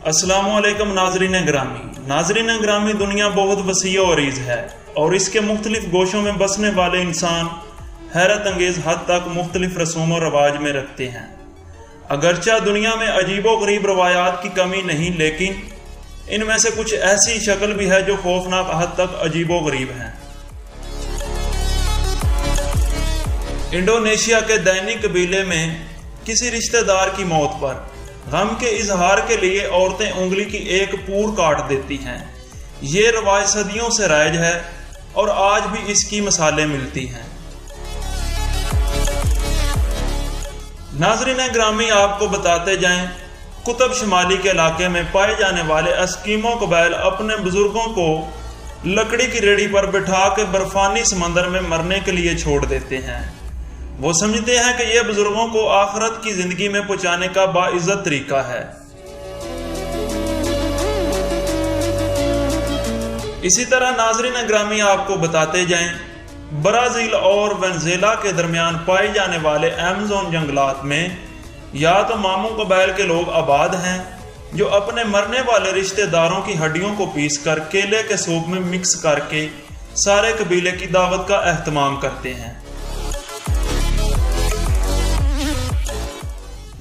अस्सलामु अलैकुम नाजरीन ग्रामी, दुनिया बहुत वसी और अरीज है और इसके मुख्तलिफ गोशों में बसने वाले इंसान हैरत अंगेज हद तक मुख्तलिफ रसूम और रवाज में रखते हैं। अगरचा दुनिया में अजीबो गरीब रवायात की कमी नहीं, लेकिन इनमें से कुछ ऐसी शक्ल भी है जो खौफनाक हद तक अजीबो गरीब हैं। इंडोनेशिया के दैनी कबीले में किसी रिश्तेदार की मौत पर गम के इजहार के लिए औरतें उंगली की एक पूर काट देती हैं। ये रवाज सदियों से राइज है और आज भी इसकी मिसालें मिलती हैं। नाज़रीन ग्रामी, आपको बताते जाएं, कुतुब शुमाली के इलाके में पाए जाने वाले एस्किमो कबाइल अपने बुजुर्गों को लकड़ी की रेडी पर बिठा के बर्फानी समंदर में मरने के लिए छोड़ देते हैं। वो समझते हैं कि यह बुजुर्गों को आखिरत की जिंदगी में पहुंचाने का बाइज्जत तरीका है। इसी तरह नाज़रीन ग्रामी, आपको बताते जाएं, ब्राजील और वेनेज़ुएला के दरमियान पाए जाने वाले अमेज़न जंगलात में या तो मामू कबाइल के लोग आबाद हैं जो अपने मरने वाले रिश्तेदारों की हड्डियों को पीस कर केले के सूप में मिक्स करके सारे कबीले की दावत का एहतमाम करते हैं।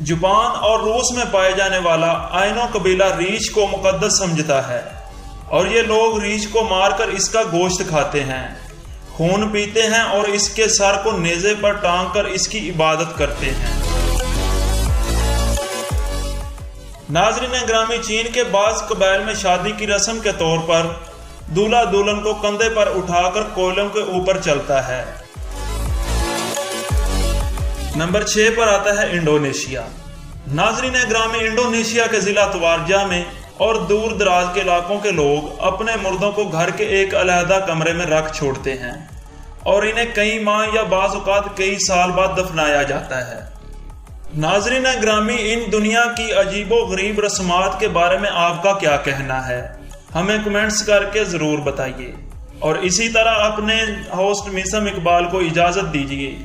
जापान और रूस में पाए जाने वाला आइनो कबीला रीछ को मुकद्दस समझता है और ये लोग रीछ को मारकर इसका गोश्त खाते हैं, खून पीते हैं और इसके सर को नेज़े पर टांग कर इसकी इबादत करते हैं। नाज़रीन ग्रामी, चीन के बाज़ कबाइल में शादी की रस्म के तौर पर दूल्हा दुल्हन को कंधे पर उठाकर कोयलों के ऊपर चलता है। नंबर 6 पर आता है इंडोनेशिया। नाज़रीन ग्रामी, इंडोनेशिया के जिला तवारजा में और दूर दराज के इलाकों के लोग अपने मुर्दों को घर के एक अलहदा कमरे में रख छोड़ते हैं और इन्हें कई माह या बाज़ औक़ात कई साल बाद दफनाया जाता है। नाज़रीन ग्रामी, इन दुनिया की अजीबो गरीब रस्मात के बारे में आपका क्या कहना है? हमें कमेंट्स करके ज़रूर बताइए और इसी तरह अपने होस्ट मीसम इकबाल को इजाज़त दीजिए।